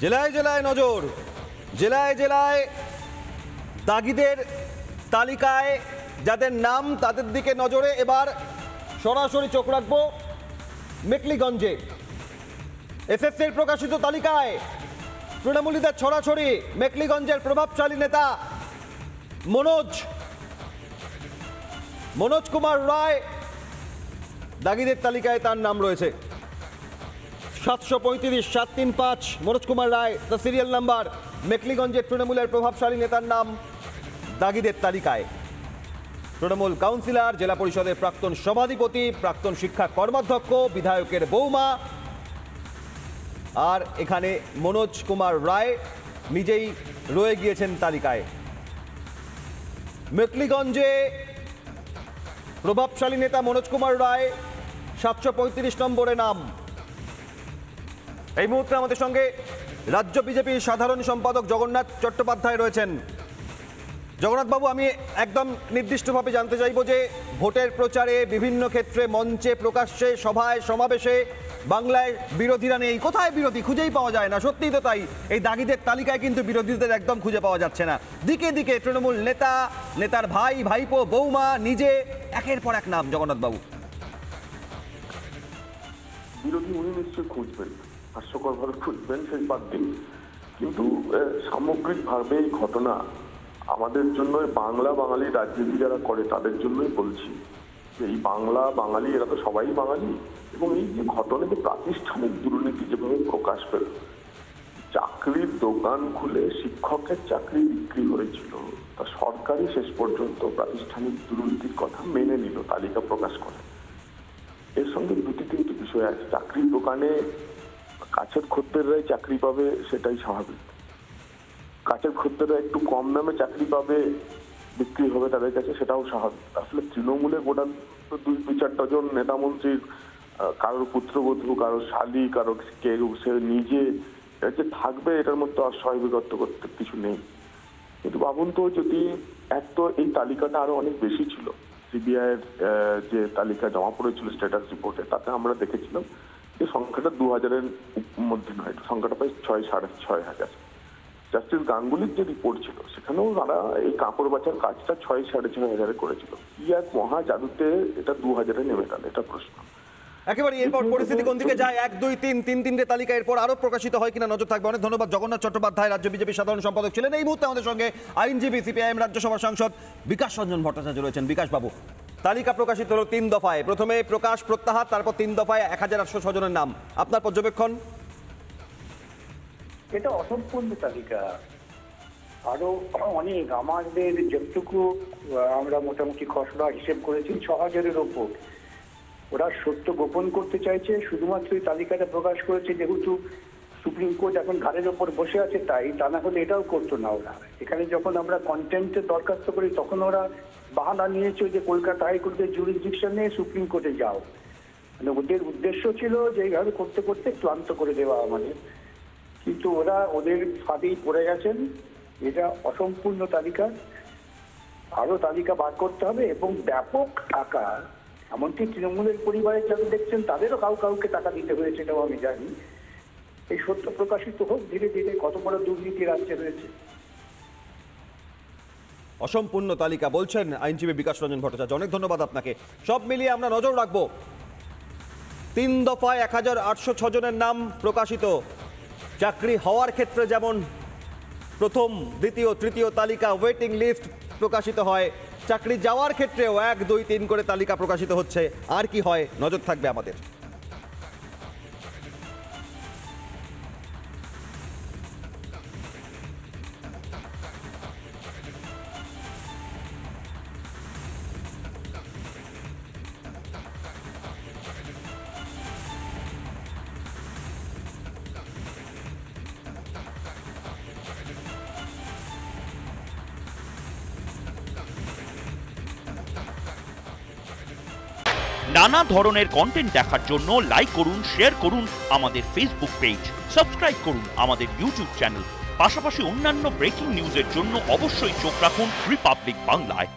জেলায় জেলায় নজর, জেলায় জেলায় দাগিদের তালিকায় যাদের নাম তাদের দিকে নজরে এবার সরাসরি চোখ রাখবো মেকলিগঞ্জে। এসএসসির প্রকাশিত তালিকায় তৃণমূলীদের ছড়াছড়ি। মেকলিগঞ্জের প্রভাবশালী নেতা মনোজ কুমার রায় দাগিদের তালিকায় তার নাম রয়েছে 735 735। মনোজ কুমার রায় দ্য সিরিয়াল নাম্বার। মেকলিগঞ্জের তৃণমূলের প্রভাবশালী নেতার নাম দাগিদের তালিকায়। তৃণমূল কাউন্সিলর, জেলা পরিষদের প্রাক্তন সভাধিপতি, প্রাক্তন শিক্ষা কর্মাধ্যক্ষ, বিধায়কের বৌমা। আর এখানে মনোজ কুমার রায় নিজেই রয়ে গিয়েছেন তালিকায়। মেকলিগঞ্জে প্রভাবশালী নেতা মনোজ কুমার রায় 735 নম্বরে নাম। এই মুহূর্তে আমাদের সঙ্গে রাজ্য বিজেপির সাধারণ সম্পাদক জগন্নাথ চট্টোপাধ্যায় রয়েছেন। জগন্নাথবাবু, আমি একদম নির্দিষ্টভাবে জানতে চাইব যে ভোটের প্রচারে বিভিন্ন ক্ষেত্রে মঞ্চে, প্রকাশ্যে, সভায়, সমাবেশে বাংলায় বিরোধীরা নেই। কোথায় বিরোধী খুঁজেই পাওয়া যায় না। সত্যিই তো তাই। এই দাগিদের তালিকায় কিন্তু বিরোধীদের একদম খুঁজে পাওয়া যাচ্ছে না। দিকে দিকে তৃণমূল নেতা, নেতার ভাই, ভাইপো, বৌমা, নিজে, একের পর এক নাম। জগন্নাথবাবু, বিরোধী উনি নিশ্চয়ই খুঁজবেন, হাস্যকরভাবে খুঁজবেন, সেই বাদ দিন। কিন্তু সামগ্রিকভাবে এই ঘটনা আমাদের জন্য, বাংলা বাঙালি রাজনীতি যারা করে তাদের জন্যই বলছি যে এই বাংলা বাঙালি এরা তো সবাই বাঙালি। এবং এই যে ঘটনা, যে প্রাতিষ্ঠানিক দুর্নীতি যেভাবে প্রকাশ পেল, চাকরির দোকান খুলে শিক্ষকের চাকরি বিক্রি হয়েছিল, তা সরকারই শেষ পর্যন্ত প্রাতিষ্ঠানিক দুর্নীতির কথা মেনে নিল তালিকা প্রকাশ করে। এর সঙ্গে দুটি তিনটি বিষয় আছে। চাকরির দোকানে কাছের খদ্দেররাই চাকরি পাবে, সেটাই স্বাভাবিক। কাছের খদ্দেররা একটু কম দামে চাকরি পাবে, বিক্রি হবে তাদের কাছে, সেটাও স্বাভাবিক। আসলে তৃণমূলে গোটা 2-4 ডজন নেতা মন্ত্রীর কারোর পুত্রবধূ, কারোর শালী, কারোর কেউ সে নিজে যে থাকবে, এটার মধ্যে অস্বাভাবিকত্ব করতে কিছু নেই। কিন্তু ভাবুন তো, যদি এক তো এই তালিকাটা আরো অনেক বেশি ছিল। সিবিআই এর যে তালিকা জমা পড়েছিল স্ট্যাটাস রিপোর্টে, তাতে আমরা দেখেছিলাম যে সংখ্যাটা 2000-এর মধ্যে নয়, সংখ্যাটা প্রায় 6,500-6,500। জাস্টিস গাঙ্গুলির যে রিপোর্ট ছিল সেখানেও তারা এই কাপড় বাঁচার কাজটা 6,500-6,500 করেছিল। কি এক মহা জাদুতে এটা 2000-এ নেমে গেল, এটা প্রশ্ন। একেবারে এরপর পরিস্থিতি কোন দিকে যায়? 1, 2, 3, 3-3টে তালিকা এরপর আরো প্রকাশিত হয় কিনা নজর থাকবে। অনেক ধন্যবাদ। জগন্নাথ চট্টোপাধ্যায় রাজ্য বিজেপির সাধারণ সম্পাদক ছিলেন। এই মুহূর্তে আমাদের সঙ্গে আইনজীবী, সিপিআইএম রাজ্যসভার সাংসদ বিকাশ রঞ্জন ভট্টাচার্য রয়েছেন। বিকাশ বাবু, তালিকা প্রকাশিত হলো 3 দফায়। প্রথমে প্রকাশ প্রত্যাহার, তারপর 3 দফায় 1806 জনের নাম। আপনার পর্যবেক্ষণ? এটা অসম্পূর্ণ তালিকা। আরো অনেক, আমাদের যতটুকু আমরা মোটামুটি খসড়া হিসেব করেছি 6000-এর ওপর। ওরা সত্য গোপন করতে চাইছে, শুধুমাত্র এই তালিকাটা প্রকাশ করেছে যেহেতু সুপ্রিম কোর্ট এখন ঘাড়ের ওপর বসে আছে তাই, তা না হলে এটাও করতো না ওরা। এখানে যখন আমরা কন্টেন্টের দরখাস্ত করি তখন ওরা বাহানা নিয়েছে যে কলকাতা হাইকোর্টের জুরিসডিকশন নিয়ে সুপ্রিম কোর্টে যাও। মানে ওদের উদ্দেশ্য ছিল যে এইভাবে করতে করতে ক্লান্ত করে দেওয়া আমাদের। কিন্তু ওরা ওদের ফাঁদেই পড়ে গেছেন। এটা অসম্পূর্ণ তালিকা, আরো তালিকা বার করতে হবে এবং ব্যাপক আকার। এমনকি তৃণমূলের পরিবারের যারা দেখছেন তাদেরও কাউকে টাকা দিতে হয়েছে, এটাও আমি জানি। এই সত্য প্রকাশিত হোক ধীরে ধীরে, কত বড় দুর্নীতি রাজ্যে রয়েছে। অসম্পূর্ণ তালিকা বলছেন আইনজীবী বিকাশ রঞ্জন ভট্টাচার্য। অনেক ধন্যবাদ আপনাকে। সব মিলিয়ে আমরা নজর রাখবো। 3 দফায় 1806 জনের নাম প্রকাশিত। চাকরি হওয়ার ক্ষেত্রে যেমন প্রথম, দ্বিতীয়, তৃতীয় তালিকা, ওয়েটিং লিস্ট প্রকাশিত হয়, চাকরি যাওয়ার ক্ষেত্রেও 1, 2, 3 করে তালিকা প্রকাশিত হচ্ছে। আর কি হয় নজর থাকবে আমাদের। নানা ধরনের কন্টেন্ট দেখার জন্য লাইক করুন, শেয়ার করুন আমাদের ফেসবুক পেজ, সাবস্ক্রাইব করুন আমাদের ইউটিউব চ্যানেল। পাশাপাশি অন্যান্য ব্রেকিং নিউজের জন্য অবশ্যই চোখ রাখুন রিপাবলিক বাংলায়।